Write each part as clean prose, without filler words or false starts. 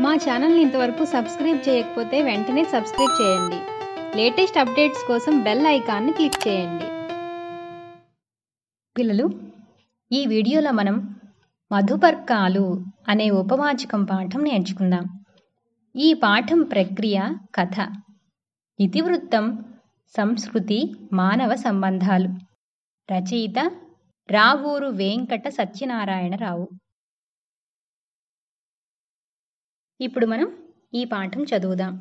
మా ఛానల్ని ఇంతవరకు సబ్స్క్రైబ్ చేయకపోతే వెంటనే సబ్స్క్రైబ్ చేయండి. లేటెస్ట్ అప్డేట్స్ కోసం బెల్ ఐకాన్ని క్లిక్ చేయండి. పిల్లలు, ఈ వీడియోలో మనం మధుపర్కాలు అనే ఉపవాచకం పాఠం నేర్చుకుందాం. ఈ పాఠం ప్రక్రియ కథ, ఇతివృత్తం సంస్కృతి మానవ సంబంధాలు. రచయిత రావూరు వెంకట సత్యనారాయణరావు. ఇప్పుడు మనం ఈ పాఠం చదువుదాం.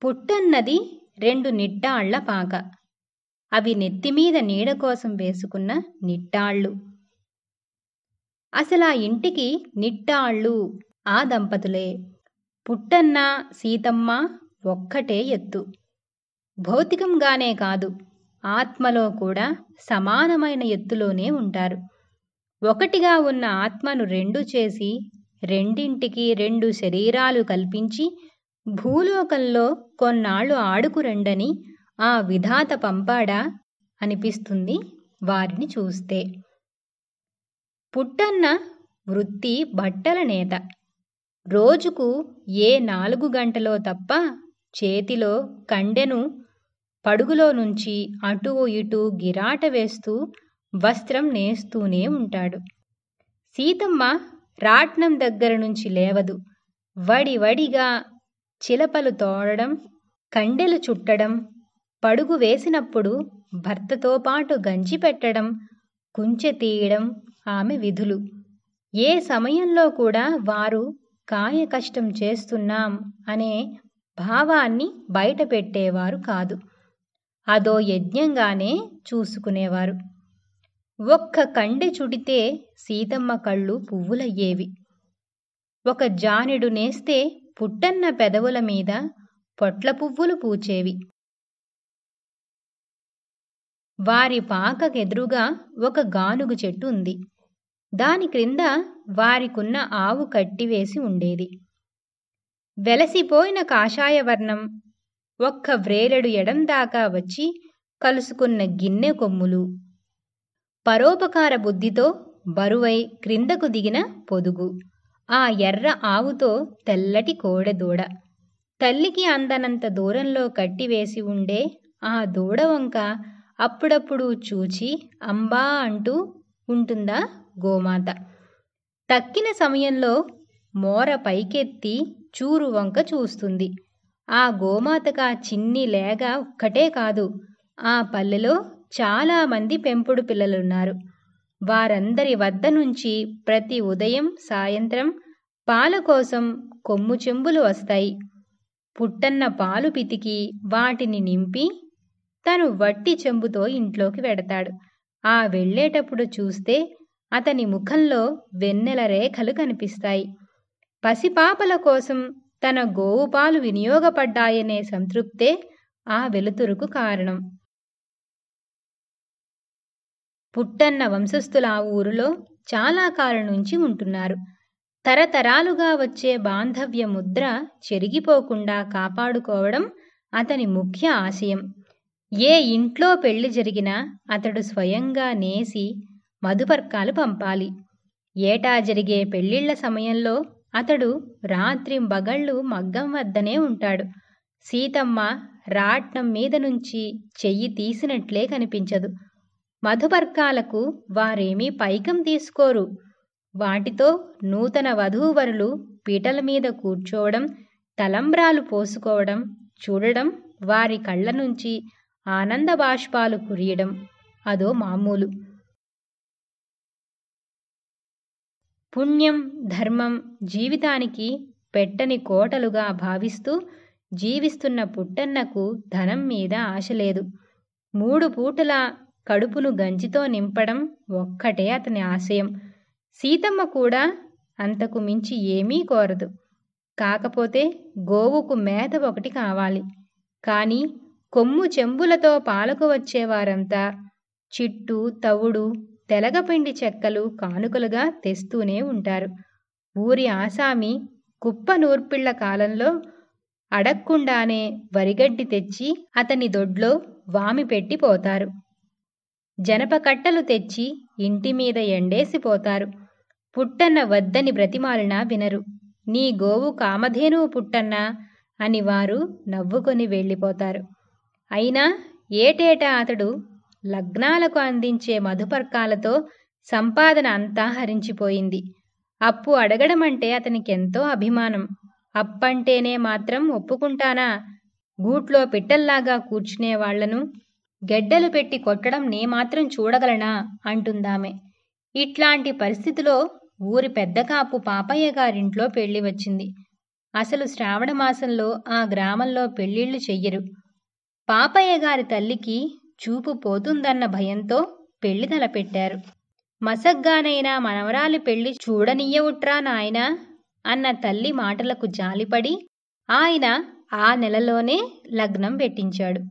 పుట్టన్నది 2 నిట్టాళ్ల పాక. అవి నెత్తిమీద నీడ కోసం వేసుకున్న నిట్టాళ్ళు. అసలా ఇంటికి నిట్టాళ్ళు ఆ దంపతులే. పుట్టన్న సీతమ్మ ఒక్కటే ఎత్తు. భౌతికంగానే కాదు, ఆత్మలో కూడా సమానమైన ఎత్తులోనే ఉంటారు. ఒకటిగా ఉన్న ఆత్మను 2 చేసి రెండింటికి 2 శరీరాలు కల్పించి భూలోకంలో కొన్నాళ్ళు ఆడుకురండని ఆ విధాత పంపాడా అనిపిస్తుంది వారిని చూస్తే. పుట్టన్న వృత్తి బట్టల నేత. రోజుకు ఏ 4 గంటలో తప్ప చేతిలో కండెను పడుగులో నుంచి అటూ ఇటూ గిరాట వేస్తూ వస్త్రం నేస్తూనే ఉంటాడు. సీతమ్మ రాట్నం దగ్గర నుంచి లేవదు. వడివడిగా చిలపలు తోడడం, కండెలు చుట్టడం, పడుగు వేసినప్పుడు భర్తతో పాటు గంజి పెట్టడం, కుంచె తీయడం ఆమె విధులు. ఏ సమయంలో కూడా వారు కాయ కష్టం చేస్తున్నాం అనే భావాన్ని బయట పెట్టేవారు కాదు. అదో యజ్ఞంగానే చూసుకునేవారు. ఒక్క కండె చుడితే సీతమ్మ కళ్ళు పువ్వులయ్యేవి. ఒక జానెడు నేస్తే పుట్టన్న పెదవుల మీద పొట్ల పువ్వులు పూచేవి. వారి పాకకెదురుగా ఒక గానుగు చెట్టు ఉంది. దాని క్రింద వారికున్న ఆవు కట్టివేసి ఉండేది. వెలసిపోయిన కాషాయవర్ణం, ఒక్క వ్రేలెడు ఎడం దాకా వచ్చి కలుసుకున్న గిన్నె కొమ్ములు, పరోపకార బుద్ధితో బరువై క్రిందకు దిగిన పొదుగు, ఆ ఎర్ర ఆవుతో తెల్లటి కోడెదూడ, తల్లికి అందనంత దూరంలో కట్టివేసి ఉండే ఆ దూడ వంక అప్పుడప్పుడు చూచి అంబా అంటూ ఉంటుందా గోమాత. తక్కిన సమయంలో మోర పైకెత్తి చూరు వంక చూస్తుంది. ఆ గోమాతగా చిన్ని లేగ ఒక్కటే కాదు, ఆ పల్లెలో చాలామంది పెంపుడు పిల్లలున్నారు. వారందరి వద్ద నుంచి ప్రతి ఉదయం సాయంత్రం పాల కోసం కొమ్ము చెంబులు వస్తాయి. పుట్టన్న పాలు పితికి వాటిని నింపి తను వట్టి చెంబుతో ఇంట్లోకి వెడతాడు. ఆ వెళ్ళేటప్పుడు చూస్తే అతని ముఖంలో వెన్నెల రేఖలు కనిపిస్తాయి. పసిపాపల కోసం తన గోవు పాలు వినియోగపడ్డాయనే సంతృప్తే ఆ వెలుతురుకు కారణం. పుట్టన్న వంశస్థుల ఆ ఊరిలో చాలా కాలం నుంచి ఉంటున్నారు. తరతరాలుగా వచ్చే బాంధవ్య ముద్ర చెరిగిపోకుండా కాపాడుకోవడం అతని ముఖ్య ఆశయం. ఏ ఇంట్లో పెళ్లి జరిగినా అతడు స్వయంగా నేసి మధుపర్కాలు పంపాలి. ఏటా జరిగే పెళ్లిళ్ల సమయంలో అతడు రాత్రింబగళ్ళు మగ్గం వద్దనే ఉంటాడు. సీతమ్మ రాట్నం మీద నుంచి చెయ్యి తీసినట్లే కనిపించదు. మధుపర్కాలకు వారేమీ పైకం తీసుకోరు. వాటితో నూతన వధూవరులు పీటల మీద కూర్చోవడం, తలంబ్రాలు పోసుకోవడం చూడడం, వారి కళ్ళ నుంచి ఆనంద బాష్పాలు కురియడం అదో మామూలు. పుణ్యం ధర్మం జీవితానికి పెట్టని కోటలుగా భావిస్తూ జీవిస్తున్న పుట్టన్నకు ధనం మీద ఆశ లేదు. 3 పూటల కడుపును గంజితో నింపడం ఒక్కటే అతని ఆశయం. సీతమ్మ కూడా అంతకు మించి ఏమీ కోరదు. కాకపోతే గోవుకు మేత ఒకటి కావాలి. కానీ కొమ్ము చెంబులతో పాలకు వచ్చేవారంతా చిట్టు, తవుడు, తెలగపిండి చెక్కలు కానుకలుగా తెస్తూనే ఉంటారు. ఊరి ఆసామి కుప్ప నూర్పిళ్ల కాలంలో అడక్కుండానే వరిగడ్డి తెచ్చి అతని దొడ్లో వామి పెట్టిపోతారు. జనపకట్టలు తెచ్చి ఇంటిమీద ఎండేసిపోతారు. పుట్టన్న వద్దని బ్రతిమాలినా వినరు. నీ గోవు కామధేనువు పుట్టన్నా అని వారు నవ్వుకొని వెళ్ళిపోతారు. అయినా ఏటేటా అతడు లగ్నాలకు అందించే మధుపర్కాలతో సంపాదన అంతా హరించిపోయింది. అప్పు అడగడమంటే అతనికెంతో అభిమానం. అప్పంటేనే మాత్రం ఒప్పుకుంటానా? గూట్లో పిట్టల్లాగా కూర్చునే వాళ్లను గెడ్డలు పెట్టి కొట్టడం నే మాత్రం చూడగలనా అంటుందామె. ఇట్లాంటి పరిస్థితిలో ఊరి పెద్ద కాపు పాపయ్య గారింట్లో పెళ్లి వచ్చింది. అసలు శ్రావణ మాసంలో ఆ గ్రామంలో పెళ్లిళ్లు చెయ్యరు. పాపయ్య గారి తల్లికి చూపు పోతుందన్న భయంతో పెళ్లి తలపెట్టారు. మసగ్గానైనా మనవరాలి పెళ్లి చూడనియ్యవుట్రా నాయనా అన్న తల్లి మాటలకు జాలిపడి ఆయన ఆ నెలలోనే లగ్నం పెట్టించాడు.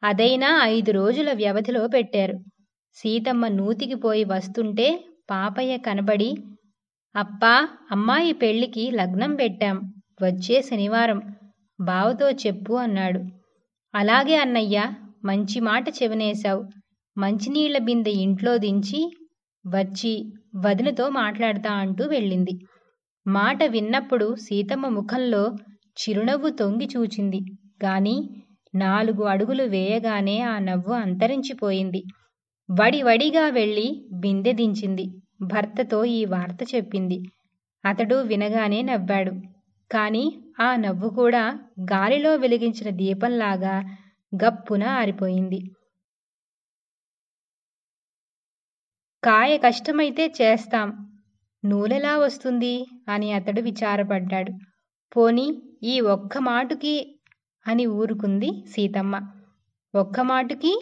అదైనా 5 రోజుల వ్యవధిలో పెట్టారు. సీతమ్మ నూతికి పోయి వస్తుంటే పాపయ్య కనబడి, అప్పా, అమ్మాయి పెళ్లికి లగ్నం పెట్టాం, వచ్చే శనివారం బావతో చెప్పు అన్నాడు. అలాగే అన్నయ్యా, మంచి మాట చెవినేశావు. మంచినీళ్ల బిందె ఇంట్లో దించి వచ్చి వదినతో మాట్లాడతా అంటూ వెళ్ళింది. మాట విన్నప్పుడు సీతమ్మ ముఖంలో చిరునవ్వు తొంగి చూచింది గాని 4 అడుగులు వేయగానే ఆ నవ్వు అంతరించిపోయింది. వడివడిగా వెళ్ళి బిందె దించింది. భర్తతో ఈ వార్త చెప్పింది. అతడు వినగానే నవ్వాడు. కాని ఆ నవ్వు కూడా గాలిలో వెలిగించిన దీపంలాగా గప్పున ఆరిపోయింది. కాయ కష్టమైతే చేస్తాం, నూలెలా వస్తుంది అని అతడు విచారపడ్డాడు. పోనీ ఈ ఒక్క మాటుకి అని ఊరుకుంది సీతమ్మ. ఒక్క మాటుకి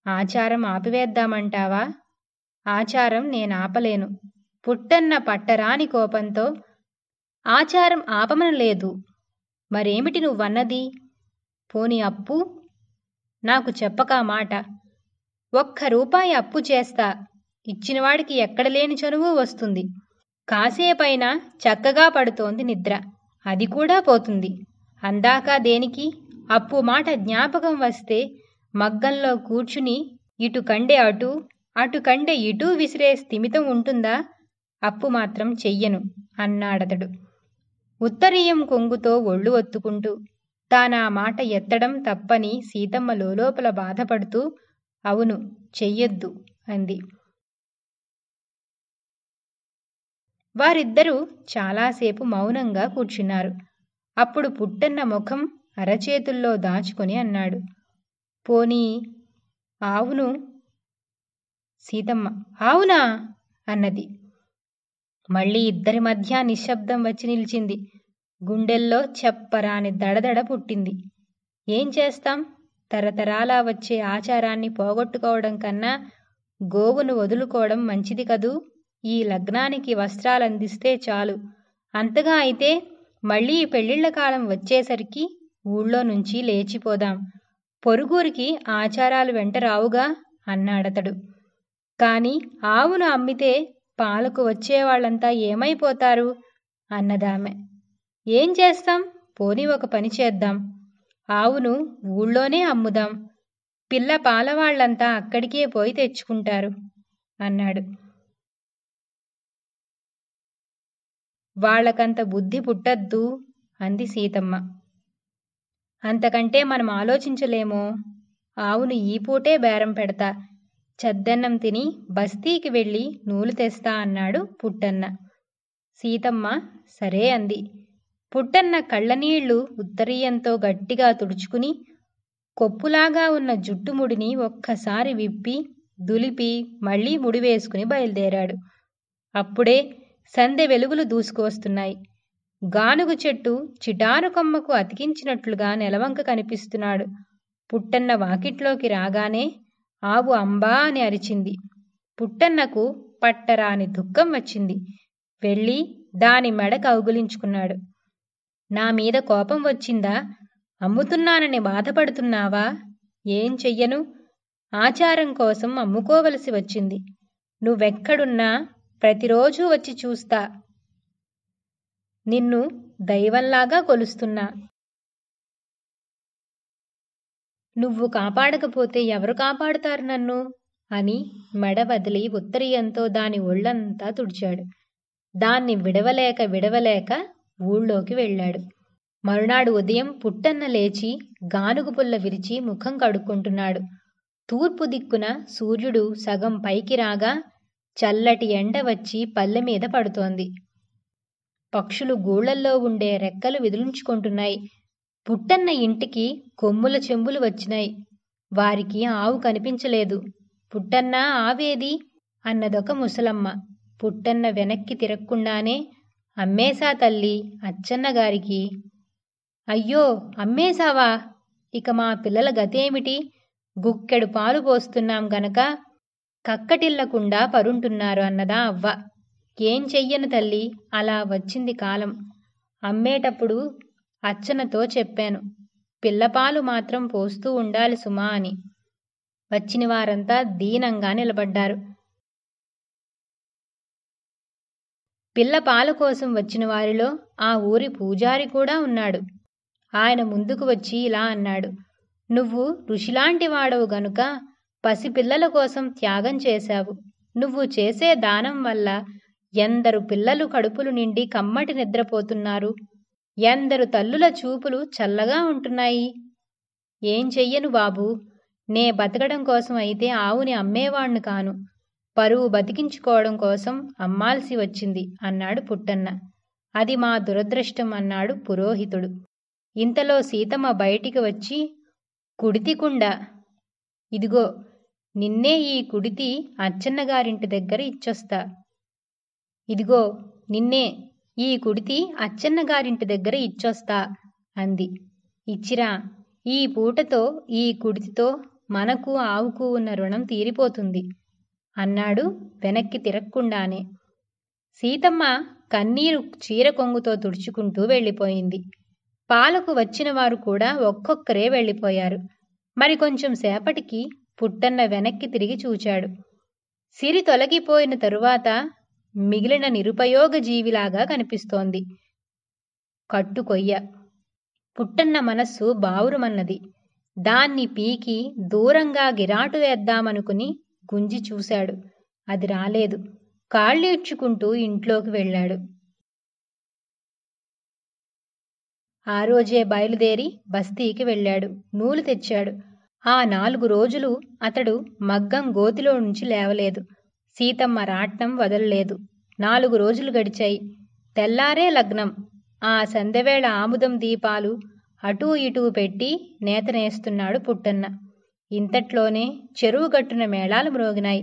ఆచారం ఆపివేద్దామంటావా? ఆచారం నేనాపలేను. పుట్టన్న పట్టరాని కోపంతో ఆచారం ఆపమనలేదు. మరేమిటి నువ్వన్నది? పోనీ అప్పు? నాకు చెప్పకా మాట. 1 రూపాయి అప్పు చేస్తా, ఇచ్చినవాడికి ఎక్కడలేని చనువు వస్తుంది. కాసేపైనా చక్కగా పడుతోంది నిద్ర, అది కూడా పోతుంది. అందాక దేనికి? అప్పు మాట జ్ఞాపకం వస్తే మగ్గంలో కూర్చుని ఇటు కండె అటు, అటు కండె ఇటూ విసిరే స్థిమితం ఉంటుందా? అప్పు మాత్రం చెయ్యను అన్నాడతడు ఉత్తరీయం కొంగుతో ఒళ్ళు ఒత్తుకుంటూ. తానా మాట ఎత్తడం తప్పని సీతమ్మ లోలోపల బాధపడుతూ అవును, చెయ్యొద్దు అంది. వారిద్దరూ చాలాసేపు మౌనంగా కూర్చున్నారు. అప్పుడు పుట్టన్న ముఖం అరచేతుల్లో దాచుకొని అన్నాడు, పోనీ ఆవును. సీతమ్మ ఆవునా అన్నది. మళ్ళీ ఇద్దరి మధ్య నిశ్శబ్దం వచ్చి నిలిచింది. గుండెల్లో చెప్పరాని దడదడ పుట్టింది. ఏం చేస్తాం? తరతరాలా వచ్చే ఆచారాన్ని పోగొట్టుకోవడం కన్నా గోవును వదులుకోవడం మంచిది కదూ. ఈ లగ్నానికి వస్త్రాలందిస్తే చాలు. అంతగా అయితే మళ్ళీ పెళ్ళిళ్ల కాలం వచ్చేసరికి ఊళ్ళో నుంచి లేచిపోదాం. పొరుగురికి ఆచారాలు వెంట రావుగా అన్నాడతడు. కాని ఆవును అమ్మితే పాలకు వచ్చేవాళ్లంతా ఏమైపోతారు అన్నదామె. ఏం చేస్తాం? పోనీ ఒక పని చేద్దాం. ఆవును ఊళ్ళోనే అమ్ముదాం. పిల్ల పాలవాళ్లంతా అక్కడికే పోయి తెచ్చుకుంటారు అన్నాడు. వాళ్లకంత బుద్ధి పుట్టద్దు అంది సీతమ్మ. అంతకంటే మనం ఆలోచించలేమో. ఆవును ఈ పూటే బేరం పెడతా. చద్దన్నం తిని బస్తీకి వెళ్ళి నూలు తెస్తా అన్నాడు పుట్టన్న. సీతమ్మ సరే అంది. పుట్టన్న కళ్ళనీళ్లు ఉత్తరీయంతో గట్టిగా తుడుచుకుని కొప్పులాగా ఉన్న జుట్టుముడిని ఒక్కసారి విప్పి దులిపి మళ్లీ ముడివేసుకుని బయలుదేరాడు. అప్పుడే సందె వెలుగులు దూసుకువస్తున్నాయి. గానుగు చెట్టు చిటారు కొమ్మకు అతికించినట్లుగా నెలవంక కనిపిస్తున్నాడు. పుట్టన్న వాకిట్లోకి రాగానే ఆవు అంబా అని అరిచింది. పుట్టన్నకు పట్టరాని దుఃఖం వచ్చింది. వెళ్ళి దాని మెడ కౌగిలించుకున్నాడు. నా మీద కోపం వచ్చిందా? అమ్ముతున్నానని బాధపడుతున్నావా? ఏం చెయ్యను. ఆచారం కోసం అమ్ముకోవలసి వచ్చింది. నువ్వెక్కడున్నా ప్రతిరోజూ వచ్చి చూస్తా. నిన్ను దైవంలాగా కొలుస్తున్నా. నువ్వు కాపాడకపోతే ఎవరు కాపాడుతారు నన్ను అని మెడ వదిలి ఉత్తరీయంతో దాని ఒళ్లంతా తుడిచాడు. దాన్ని విడవలేక ఊళ్ళోకి వెళ్ళాడు. మరునాడు ఉదయం పుట్టన్న లేచి గానుగు పుల్ల విరిచి ముఖం కడుక్కుంటున్నాడు. తూర్పు దిక్కున సూర్యుడు సగం పైకి రాగా చల్లటి ఎండ వచ్చి పల్లె మీద పడుతోంది. పక్షులు గూళ్లల్లో ఉండే రెక్కలు విదిలించుకుంటున్నాయి. పుట్టన్న ఇంటికి కొమ్ముల చెంబులు వచ్చినాయి. వారికి ఆవు కనిపించలేదు. పుట్టన్నా, ఆవేది అన్నదొక ముసలమ్మ. పుట్టన్న వెనక్కి తిరక్కుండానే, అమ్మేశా తల్లి అచ్చన్నగారికి. అయ్యో, అమ్మేశావా? ఇక మా పిల్లల గతేమిటి? గుక్కెడు పాలు పోస్తున్నాం గనక కక్కటిల్లకుండా పరుంటున్నారు అన్నదా అవ్వ. ఏం చెయ్యను తల్లి, అలా వచ్చింది కాలం. అమ్మేటప్పుడు అచ్చనతో చెప్పాను, పిల్లపాలు మాత్రం పోస్తూ ఉండాలి సుమా అని. వచ్చిన వారంతా దీనంగా నిలబడ్డారు. పిల్ల పాల కోసం వచ్చిన వారిలో ఆ ఊరి పూజారి కూడా ఉన్నాడు. ఆయన ముందుకు వచ్చి ఇలా అన్నాడు, నువ్వు ఋషిలాంటి వాడవు గనుక పసిపిల్లల కోసం త్యాగం చేశావు. నువ్వు చేసే దానం వల్ల ఎందరు పిల్లలు కడుపులు నిండి కమ్మటి నిద్రపోతున్నారు, ఎందరు తల్లుల చూపులు చల్లగా ఉంటున్నాయి. ఏం చెయ్యను బాబూ, నే బతకడం కోసం అయితే ఆవుని అమ్మేవాణ్ణి కాను, పరువు బతికించుకోవడం కోసం అమ్మాల్సి వచ్చింది అన్నాడు పుట్టన్న. అది మా దురదృష్టం అన్నాడు పురోహితుడు. ఇంతలో సీతమ్మ బయటికి వచ్చి, కుడితికుండ, ఇదిగో నిన్నే ఈ కుడితి అచ్చన్నగారింటి దగ్గర ఇచ్చొస్తా. ఇదిగో నిన్నే ఈ కుడితి అచ్చన్నగారింటి దగ్గర ఇచ్చొస్తా అంది. ఇచ్చిరా, ఈ పూటతో ఈ కుడితితో మనకు ఆవుకు ఉన్న రుణం తీరిపోతుంది అన్నాడు వెనక్కి తిరక్కుండానే. సీతమ్మ కన్నీరు చీర కొంగుతో తుడుచుకుంటూ వెళ్ళిపోయింది. పాలకు వచ్చిన వారు కూడా ఒక్కొక్కరే వెళ్ళిపోయారు. మరి కొంచెం సేపటికి పుట్టన్న వెనక్కి తిరిగి చూచాడు. సిరి తొలగిపోయిన తరువాత మిగిలిన నిరుపయోగ జీవిలాగా కనిపిస్తోంది కట్టుకొయ్య. పుట్టన్న మనస్సు బావురుమన్నది. దాన్ని పీకి దూరంగా గిరాటు వేద్దామనుకుని గుంజి చూశాడు. అది రాలేదు. కాళ్ళీడ్చుకుంటూ ఇంట్లోకి వెళ్ళాడు. ఆ రోజే బయలుదేరి బస్తీకి వెళ్ళాడు. నూలు తెచ్చాడు. ఆ 4 రోజులు అతడు మగ్గం గోతిలో నుంచి లేవలేదు. సీతమ్మ రాట్నం వదలలేదు. 4 రోజులు గడిచాయి. తెల్లారే లగ్నం. ఆ సందెవేళ ఆముదం దీపాలు అటూ ఇటూ పెట్టి నేతనేస్తున్నాడు పుట్టన్న. ఇంతట్లోనే చెరువు గట్టున మేళాలు మ్రోగినాయి.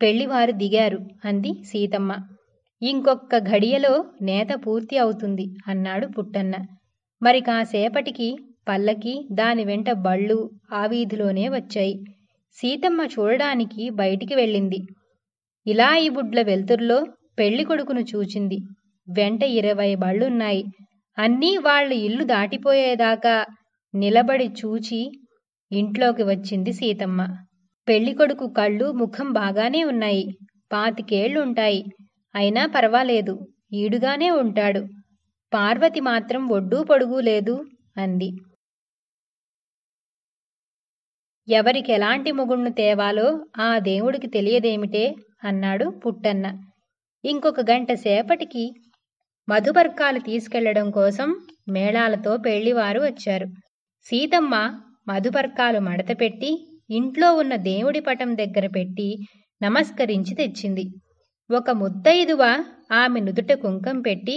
పెళ్లివారు దిగారు అంది సీతమ్మ. ఇంకొక్క ఘడియలో నేత పూర్తి అవుతుంది అన్నాడు పుట్టన్న. మరి కాసేపటికి పల్లకి, దాని వెంట బళ్ళు ఆ వీధిలోనే వచ్చాయి. సీతమ్మ చూడడానికి బయటికి వెళ్ళింది. ఇలా ఈ బుడ్ల వెలుతుర్లో పెళ్లి కొడుకును చూచింది. వెంట 20 బళ్ళున్నాయి. అన్నీ వాళ్ళ ఇల్లు దాటిపోయేదాకా నిలబడి చూచి ఇంట్లోకి వచ్చింది సీతమ్మ. పెళ్లికొడుకు కళ్ళు, ముఖం బాగానే ఉన్నాయి. 25 ఏళ్లుంటాయి. అయినా పర్వాలేదు, ఈడుగానే ఉంటాడు. పార్వతి మాత్రం ఒడ్డూ పొడుగు లేదు అంది. ఎవరికెలాంటి మొగుణ్ణు తేవాలో ఆ దేవుడికి తెలియదేమిటే అన్నాడు పుట్టన్న. ఇంకొక గంట సేపటికి మధుపర్కాలు తీసుకెళ్లడం కోసం మేళాలతో పెళ్లివారు వచ్చారు. సీతమ్మ మధుపర్కాలు మడతపెట్టి ఇంట్లో ఉన్న దేవుడి పటం దగ్గర పెట్టి నమస్కరించి తెచ్చింది. ఒక ముత్తైదువ ఆమె నుదుట కుంకం పెట్టి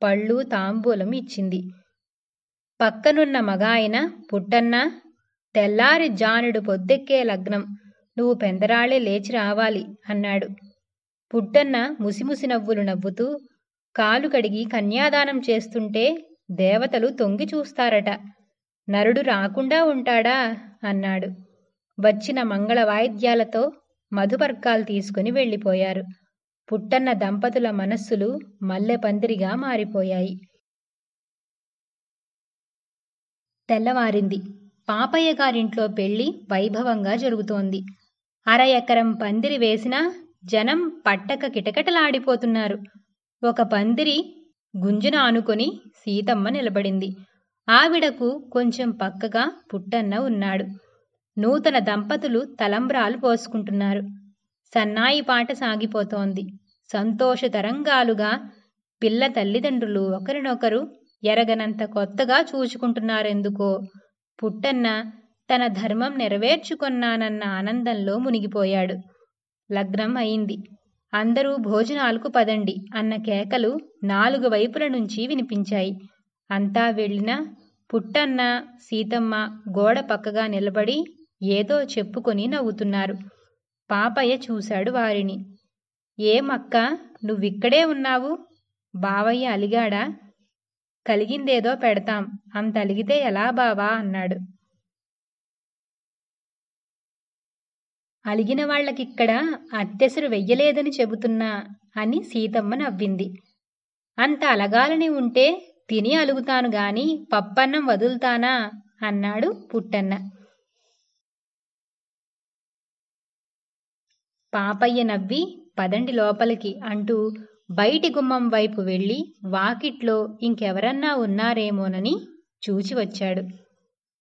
పళ్ళు, తాంబూలం ఇచ్చింది. పక్కనున్న మగాయన, పుట్టన్న, తెల్లారి జానుడు పొద్దెక్కే లగ్నం, నువ్వు పెందరాళే లేచి రావాలి అన్నాడు. పుట్టన్న ముసిముసి నవ్వులు నవ్వుతూ, కాలు కడిగి కన్యాదానం చేస్తుంటే దేవతలు తొంగి చూస్తారట, నరుడు రాకుండా ఉంటాడా అన్నాడు. వచ్చిన మంగళ వాయిద్యాలతో మధుపర్కాలు తీసుకుని వెళ్ళిపోయారు. పుట్టన్న దంపతుల మనస్సులు మల్లెపందిరిగా మారిపోయాయి. తెల్లవారింది. పాపయ్య గారింట్లో పెళ్లి వైభవంగా జరుగుతోంది. 1/2 ఎకరం పందిరి వేసినా జనం పట్టక కిటకిటలాడిపోతున్నారు. ఒక పందిరి గుంజున ఆనుకొని సీతమ్మ నిలబడింది. ఆవిడకు కొంచెం పక్కగా పుట్టన్న ఉన్నాడు. నూతన దంపతులు తలంబ్రాలు పోసుకుంటున్నారు. సన్నాయి పాట సాగిపోతోంది. సంతోషతరంగాలుగా పిల్ల తల్లిదండ్రులు ఒకరినొకరు ఎరగనంత కొత్తగా చూచుకుంటున్నారెందుకో. పుట్టన్న తన ధర్మం నెరవేర్చుకొన్నానన్న ఆనందంలో మునిగిపోయాడు. లగ్నం అయింది. అందరూ భోజనాలకు పదండి అన్న కేకలు 4 వైపుల నుంచి వినిపించాయి. అంతా వెళ్ళినా పుట్టన్న, సీతమ్మ గోడ పక్కగా నిలబడి ఏదో చెప్పుకొని నవ్వుతున్నారు. పాపయ్య చూశాడు వారిని. ఏమక్క, నువ్విక్కడే ఉన్నావు? బావయ్య అలిగాడా? కలిగిందేదో పెడతాం, అంత అలిగితే ఎలా బావా అన్నాడు. అలిగిన వాళ్లకిక్కడ అత్తెసరు వెయ్యలేదని చెబుతున్నా అని సీతమ్మ నవ్వింది. అంత అలగాలని ఉంటే తిని అలుగుతాను గాని పప్పన్నం వదులుతానా అన్నాడు పుట్టన్న. పాపయ్య నవ్వి పదండి లోపలికి అంటూ బయటి గుమ్మం వైపు వెళ్ళి వాకిట్లో ఇంకెవరన్నా ఉన్నారేమోనని చూచి వచ్చాడు.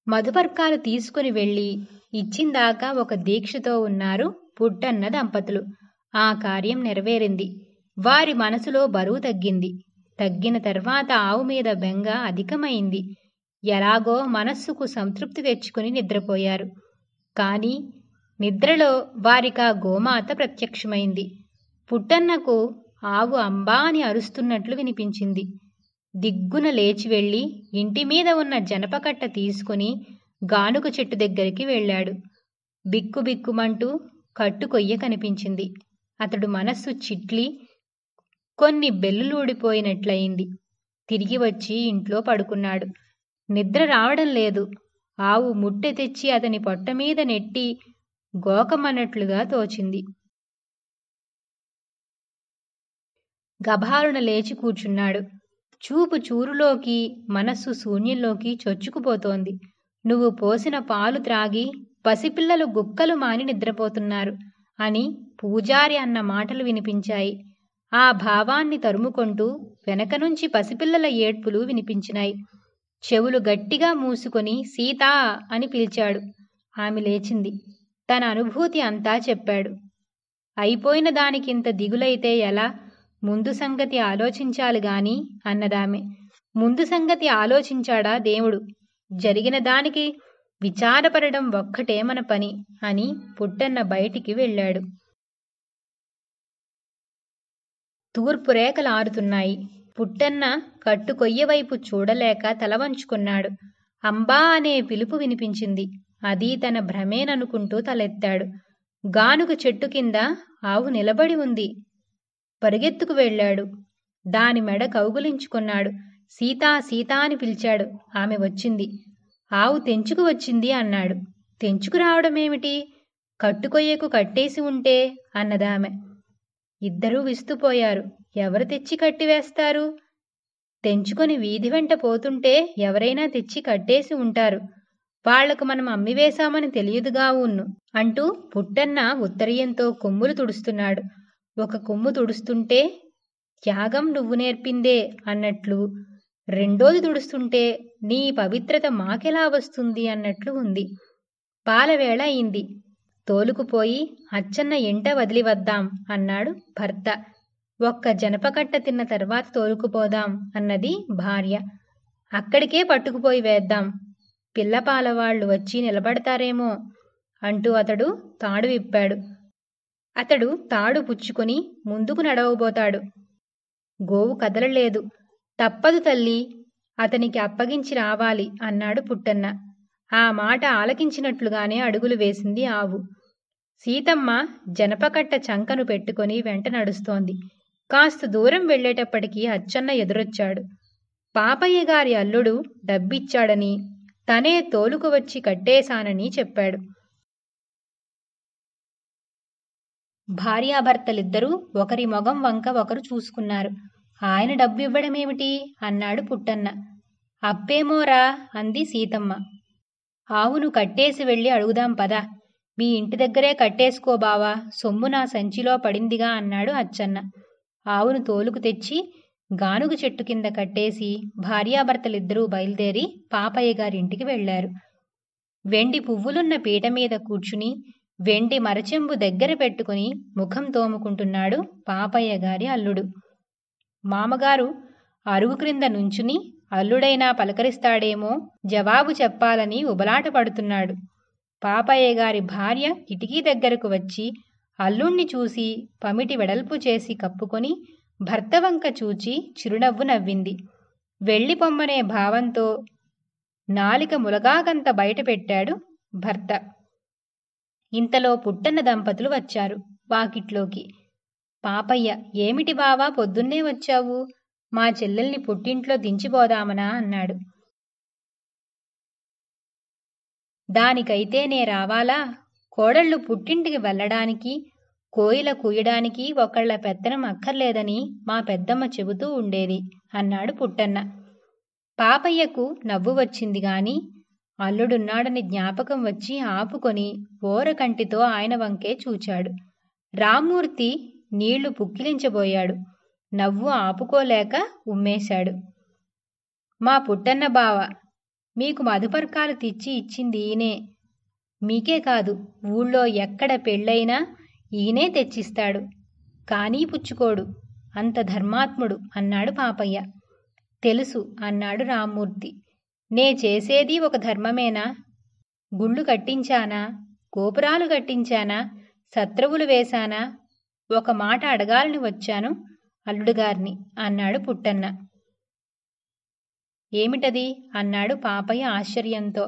మధుపర్కాలు తీసుకుని వెళ్ళి ఇచ్చిందాకా ఒక దీక్షతో ఉన్నారు పుట్టన్న దంపతులు. ఆ కార్యం నెరవేరింది. వారి మనసులో బరువు తగ్గింది. తగ్గిన తర్వాత ఆవు మీద బెంగ అధికమైంది. ఎలాగో మనస్సుకు సంతృప్తి తెచ్చుకుని నిద్రపోయారు. కాని నిద్రలో వారికా గోమాత ప్రత్యక్షమైంది. పుట్టన్నకు ఆవు అంబా అని అరుస్తున్నట్లు వినిపించింది. దిగ్గున లేచి వెళ్ళి ఇంటిమీద ఉన్న జనపకట్ట తీసుకుని గానుగ చెట్టు దగ్గరికి వెళ్ళాడు. బిక్కుబిక్కుమంటూ కట్టుకొయ్య కనిపించింది. అతడు మనస్సు చిట్లి కొన్ని బెల్లులూడిపోయినట్లయింది. తిరిగి వచ్చి ఇంట్లో పడుకున్నాడు. నిద్ర రావడం లేదు. ఆవు ముట్టె తెచ్చి అతని పొట్టమీద నెట్టి గోకమన్నట్లుగా తోచింది. గభాలున లేచి కూర్చున్నాడు. చూపు చూరులోకి, మనస్సు శూన్యంలోకి చొచ్చుకుపోతోంది. నువ్వు పోసిన పాలు త్రాగి పసిపిల్లలు గుక్కలు మాని నిద్రపోతున్నారు అని పూజారి అన్న మాటలు వినిపించాయి. ఆ భావాన్ని తరుముకొంటూ వెనక నుంచి పసిపిల్లల ఏడ్పులు వినిపించినాయి. చెవులు గట్టిగా మూసుకొని సీతా అని పిలిచాడు. ఆమె లేచింది. తన అనుభూతి అంతా చెప్పాడు. అయిపోయిన దానికింత దిగులైతే ఎలా? ముందు సంగతి ఆలోచించాలి గాని అన్నదామె. ముందు సంగతి ఆలోచించాడా దేవుడు? జరిగిన దానికి విచారపడడం ఒక్కటే మన పని అని పుట్టన్న బయటికి వెళ్ళాడు. తూర్పు రేఖలు ఆరుతున్నాయి. పుట్టన్న కట్టుకొయ్యవైపు చూడలేక తలవంచుకున్నాడు. అంబా అనే పిలుపు వినిపించింది. అది తన భ్రమేననుకుంటూ తలెత్తాడు. గానుగ చెట్టు కింద ఆవు నిలబడి ఉంది. పరుగెత్తుకు వెళ్ళాడు. దాని మెడ కౌగులించుకున్నాడు. సీతా సీతా అని పిలిచాడు. ఆమె వచ్చింది. ఆవు తెంచుకు వచ్చింది అన్నాడు. తెంచుకు రావడమేమిటి? కట్టుకొయ్యకు కట్టేసి ఉంటే అన్నదామె. ఇద్దరూ విస్తుపోయారు. ఎవరు తెచ్చి కట్టివేస్తారు? తెంచుకొని వీధి వెంట పోతుంటే ఎవరైనా తెచ్చి కట్టేసి ఉంటారు. వాళ్లకు మనం అమ్మివేశామని తెలియదుగా ఉన్ను అంటూ పుట్టన్న ఉత్తరీయంతో కొమ్ములు తుడుస్తున్నాడు. ఒక కొమ్ము తుడుస్తుంటే త్యాగం నువ్వు నేర్పిందే అన్నట్లు, రెండోది తుడుస్తుంటే నీ పవిత్రత మాకెలా వస్తుంది అన్నట్లు ఉంది. పాలవేళ అయింది. తోలుకుపోయి అచ్చన్న ఎంట వదిలి వద్దాం అన్నాడు భర్త. ఒక్క జనపకట్ట తిన్న తర్వాత తోలుకుపోదాం అన్నది భార్య. అక్కడికే పట్టుకుపోయి వేద్దాం, పిల్లపాలవాళ్లు వచ్చి నిలబడతారేమో అంటూ అతడు తాడు విప్పాడు. అతడు తాడు పుచ్చుకొని ముందుకు నడవబోతాడు. గోవు కదలలేదు. తప్పదు తల్లి, అతనికి అప్పగించి రావాలి అన్నాడు పుట్టన్న. ఆ మాట ఆలకించినట్లుగానే అడుగులు వేసింది ఆవు. సీతమ్మ జనపకట్ట చంకను పెట్టుకొని వెంట నడుస్తోంది. కాస్త దూరం వెళ్లేటప్పటికీ అచ్చన్న ఎదురొచ్చాడు. పాపయ్య గారి అల్లుడు డబ్బిచ్చాడని, తనే తోలుకు వచ్చి కట్టేశానని చెప్పాడు. భార్యాభర్తలిద్దరూ ఒకరి మొగం వంక ఒకరు చూసుకున్నారు. ఆయన డబ్బు ఇవ్వడమేమిటి అన్నాడు పుట్టన్న. అప్పేమోరా అంది సీతమ్మ. ఆవును కట్టేసి వెళ్ళి అడుగుదాం పద. మీ ఇంటి దగ్గరే కట్టేసుకోబావా, సొమ్ము నా సంచిలో పడిందిగా అన్నాడు అచ్చన్న. ఆవును తోలుకు తెచ్చి గానుగ చెట్టు కింద కట్టేసి భార్యాభర్తలిద్దరూ బయలుదేరి పాపయ్య గారింటికి వెళ్లారు. వెండి పువ్వులున్న పీట మీద కూర్చుని వెండి మరచెంబు దగ్గర పెట్టుకుని ముఖం తోముకుంటున్నాడు పాపయ్య గారి అల్లుడు. మామగారు అరుగు క్రింద నుంచుని అల్లుడైనా పలకరిస్తాడేమో జవాబు చెప్పాలని ఉబలాట పడుతున్నాడు. పాపయ్య గారి భార్య కిటికీ దగ్గరకు వచ్చి అల్లుణ్ణి చూసి పమిటి వెడల్పు చేసి కప్పుకొని భర్త వంక చూచి చిరునవ్వు నవ్వింది. వెళ్ళిపొమ్మనే భావంతో నాలిక ములగాకంత బయట పెట్టాడు భర్త. ఇంతలో పుట్టన్న దంపతులు వచ్చారు వాకిట్లోకి. పాపయ్య, ఏమిటి బావా పొద్దున్నే వచ్చావు? మా చెల్లెల్ని పుట్టింట్లో దించిపోదామనా అన్నాడు. దానికైతే నే రావాలా? కోడళ్ళు పుట్టింటికి వెళ్ళడానికి, కోయిల కూయడానికి ఒకళ్ళ పెత్తనం అక్కర్లేదని మా పెద్దమ్మ చెబుతూ ఉండేది అన్నాడు పుట్టన్న. పాపయ్యకు నవ్వు వచ్చింది గాని అల్లుడున్నాడని జ్ఞాపకం వచ్చి ఆపుకొని ఓరకంటితో ఆయన వంకే చూచాడు. రామ్మూర్తి నీళ్లు పుక్కిలించబోయాడు. నవ్వు ఆపుకోలేక ఉమ్మేశాడు. మా పుట్టన్న బావ, మీకు మధుపర్కాలు తెచ్చి ఇచ్చింది ఈయనే. మీకే కాదు, ఊళ్ళో ఎక్కడ పెళ్ళైనా ఈయనే తెచ్చిస్తాడు. కానీ పుచ్చుకోడు, అంత ధర్మాత్ముడు అన్నాడు పాపయ్య. తెలుసు అన్నాడు రామ్మూర్తి. నే చేసేది ఒక ధర్మమేనా? గుళ్ళు కట్టించానా, గోపురాలు కట్టించానా, సత్రవులు వేశానా? ఒక మాట అడగాలని వచ్చాను అల్లుడుగారిని అన్నాడు పుట్టన్న. ఏమిటది అన్నాడు పాపయ్య ఆశ్చర్యంతో.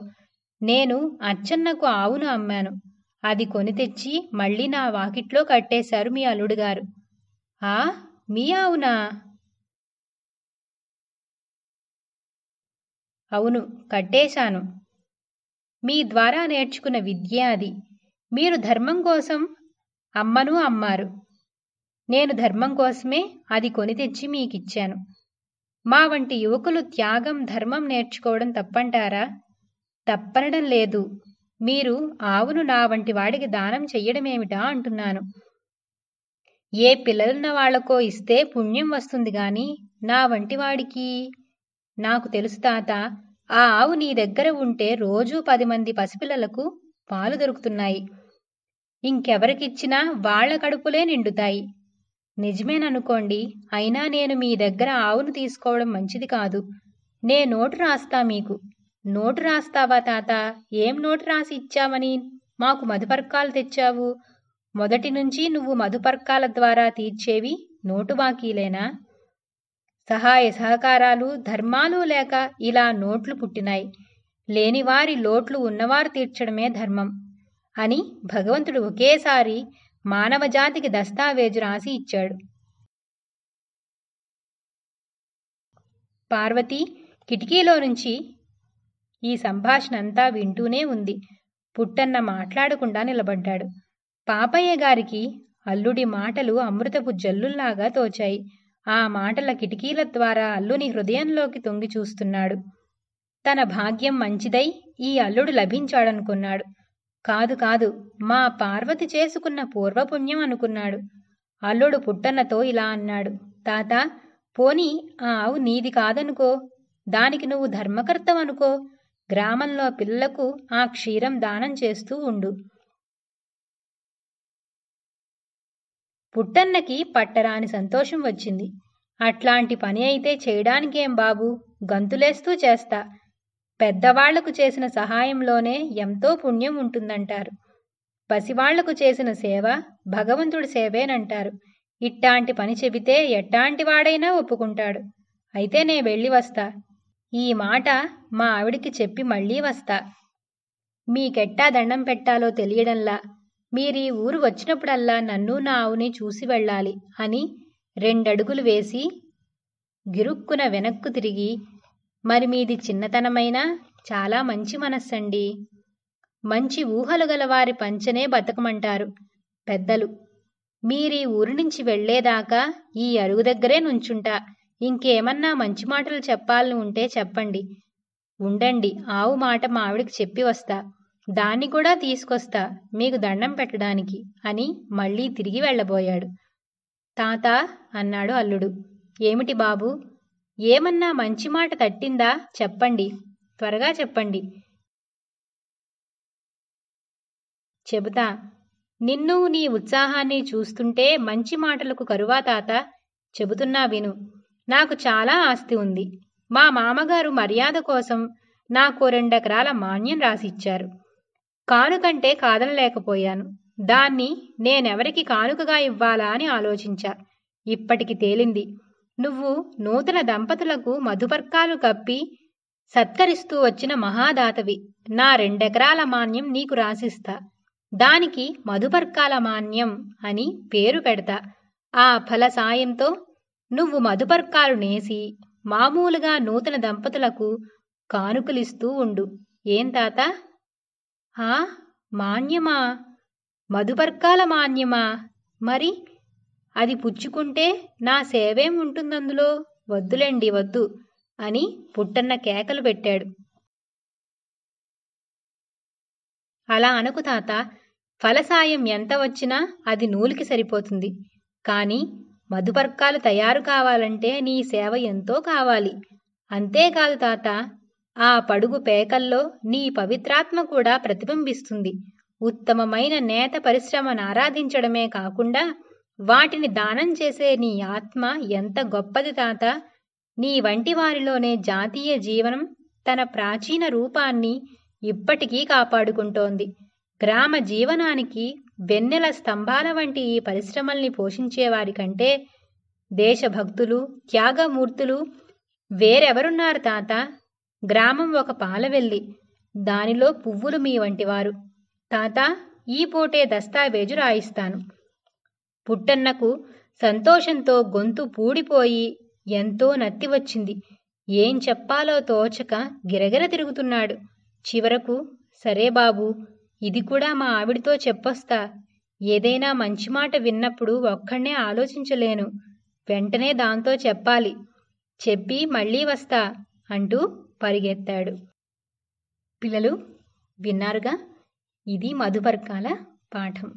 నేను అచ్చన్నకు ఆవును అమ్మాను. అది కొని తెచ్చి మళ్ళీ నా వాకిట్లో కట్టేశారు మీ అల్లుడుగారు. ఆ, మీ ఆవునా? అవును, కట్టేశాను. మీ ద్వారా నేర్చుకున్న విద్య అది. మీరు ధర్మం కోసం అమ్మను అమ్మారు. నేను ధర్మం కోసమే అది కొని తెచ్చి మీకిచ్చాను. మా వంటి యువకులు త్యాగం, ధర్మం నేర్చుకోవడం తప్పంటారా? తప్పనడం లేదు. మీరు ఆవును నా వంటి వాడికి దానం చెయ్యడమేమిటా అంటున్నాను. ఏ పిల్లలున్న వాళ్లకో ఇస్తే పుణ్యం వస్తుంది గాని నా వంటి వాడికి? నాకు తెలుసు తాత, ఆ ఆవు నీ దగ్గర ఉంటే రోజూ 10 మంది పసిపిల్లలకు పాలు దొరుకుతున్నాయి. ఇంకెవరికిచ్చినా వాళ్ల కడుపులే నిండుతాయి. నిజమేననుకోండి. అయినా నేను మీ దగ్గర ఆవును తీసుకోవడం మంచిది కాదు. నే నోటు రాస్తా మీకు. నోటు రాస్తావా తాత? ఏం నోటు రాసి ఇచ్చావని మాకు మధుపర్కాలు తెచ్చావు? మొదటి నుంచి నువ్వు మధుపర్కాల ద్వారా తీర్చేవి నోటు బాకీలేనా? సహాయ సహకారాలు, ధర్మాలు లేక ఇలా నోట్లు పుట్టినాయి. లేనివారి లోట్లు ఉన్నవారు తీర్చడమే ధర్మం అని భగవంతుడు ఒకేసారి మానవజాతికి దస్తావేజు రాసి ఇచ్చాడు. పార్వతి కిటికీలో నుంచి ఈ సంభాషణ అంతా వింటూనే ఉంది. పుట్టన్న మాట్లాడకుండా నిలబడ్డాడు. పాపయ్య గారికి అల్లుడి మాటలు అమృతపు జల్లుల్లాగా తోచాయి. ఆ మాటల కిటికీల ద్వారా అల్లుని హృదయంలోకి తొంగి చూస్తున్నాడు. తన భాగ్యం మంచిదై ఈ అల్లుడు లభించాడనుకున్నాడు. కాదు కాదు, మా పార్వతి చేసుకున్న పూర్వపుణ్యం అనుకున్నాడు. అల్లుడు పుట్టన్నతో ఇలా అన్నాడు. తాత, పోనీ ఆ ఆవు నీది కాదనుకో, దానికి నువ్వు ధర్మకర్తవనుకో. గ్రామంలో పిల్లలకు ఆ క్షీరం దానం చేస్తూ ఉండు. పుట్టన్నకి పట్టరాని సంతోషం వచ్చింది. అట్లాంటి పని అయితే చేయడానికేం బాబు, గంతులేస్తూ చేస్తా. పెద్దవాళ్లకు చేసిన సహాయంలోనే ఎంతో పుణ్యం ఉంటుందంటారు. పసివాళ్లకు చేసిన సేవ భగవంతుడి సేవేనంటారు. ఇట్టాంటి పని చెబితే ఎట్టాంటివాడైనా ఒప్పుకుంటాడు. అయితే నే వెళ్ళి వస్తా. ఈ మాట మా ఆవిడికి చెప్పి మళ్ళీ వస్తా. మీకెట్టా దండం పెట్టాలో తెలియడంలా. మీరీ ఊరు వచ్చినప్పుడల్లా నన్ను నా ఆవుని చూసి వెళ్ళాలి అని 2 అడుగులు వేసి గిరుక్కున వెనక్కు తిరిగి, మరి మీది చిన్నతనమైనా చాలా మంచి మనస్సండి. మంచి ఊహలు గలవారి పంచనే బతకమంటారు పెద్దలు. మీరీ ఊరి నుంచి వెళ్లేదాకా ఈ అరుగు దగ్గరే నుంచుంటా. ఇంకేమన్నా మంచి మాటలు చెప్పాలని ఉంటే చెప్పండి. ఉండండి, ఆవు మాట మా ఆవిడికి చెప్పి వస్తా. దాన్ని కూడా తీసుకొస్తా మీకు దండం పెట్టడానికి అని మళ్ళీ తిరిగి వెళ్ళబోయాడు. తాత అన్నాడు అల్లుడు. ఏమిటి బాబు? ఏమన్నా మంచి మాట తట్టిందా? చెప్పండి, త్వరగా చెప్పండి. చెబుతా. నిన్ను నీ ఉత్సాహాన్ని చూస్తుంటే మంచి మాటలకు కరువా తాత. చెబుతున్నా విను. నాకు చాలా ఆస్తి ఉంది. మా మామగారు మర్యాద కోసం నాకు 2 ఎకరాల మాన్యం రాసిచ్చారు. కానుకంటే కాదనలేకపోయాను. దాన్ని నేనెవరికి కానుకగా ఇవ్వాలా అని ఆలోచించా. ఇప్పటికి తేలింది. నువ్వు నూతన దంపతులకు మధుపర్కాలు కప్పి సత్కరిస్తూ వచ్చిన మహాదాతవి. నా 2 ఎకరాల మాన్యం నీకు రాసిస్తా. దానికి మధుపర్కాల మాన్యం అని పేరు పెడతా. ఆ ఫల సాయంతో నువ్వు మధుపర్కాలు నేసి మామూలుగా నూతన దంపతులకు కానుకలిస్తూ ఉండు. ఏం తాత? మాన్యమా? మధుపర్కాల మాన్యమా? మరి అది పుచ్చుకుంటే నా సేవేం ఉంటుందందులో? వద్దులేండి, వద్దు అని పుట్టన్న కేకలు పెట్టాడు. అలా అనకు తాత. ఫలసాయం ఎంత వచ్చినా అది నూలుకి సరిపోతుంది. కానీ మధుపర్కాలు తయారు కావాలంటే నీ సేవ ఎంతో కావాలి. అంతేకాదు తాత, ఆ పడుగు పేకల్లో నీ పవిత్రాత్మ కూడా ప్రతిబింబిస్తుంది. ఉత్తమమైన నేత పరిశ్రమను ఆరాధించడమే కాకుండా వాటిని దానం చేసే నీ ఆత్మ ఎంత గొప్పది తాత. నీ వంటి వారిలోనే జాతీయ జీవనం తన ప్రాచీన రూపాన్ని ఇప్పటికీ కాపాడుకుంటోంది. గ్రామ జీవనానికి వెన్నెల స్తంభాల వంటి ఈ పరిశ్రమల్ని పోషించేవారి కంటే దేశభక్తులు, త్యాగమూర్తులు వేరెవరున్నారు తాత? గ్రామం ఒక పాలవెల్లి, దానిలో పువ్వులు మీ వంటివారు. తాత, ఈ పూటే దస్తావేజు రాయిస్తాను. పుట్టన్నకు సంతోషంతో గొంతు పూడిపోయి ఎంతో నత్తి వచ్చింది. ఏం చెప్పాలో తోచక గిరగిర తిరుగుతున్నాడు. చివరకు, సరే బాబూ, ఇది కూడా మా ఆవిడితో చెప్పొస్తా. ఏదైనా మంచి మాట విన్నప్పుడు ఒక్కడే ఆలోచించలేను. వెంటనే దాంతో చెప్పాలి. చెప్పి మళ్ళీ వస్తా అంటూ పరిగెత్తాడు. పిల్లలు విన్నారుగా, ఇది మధుపర్కాల పాఠం.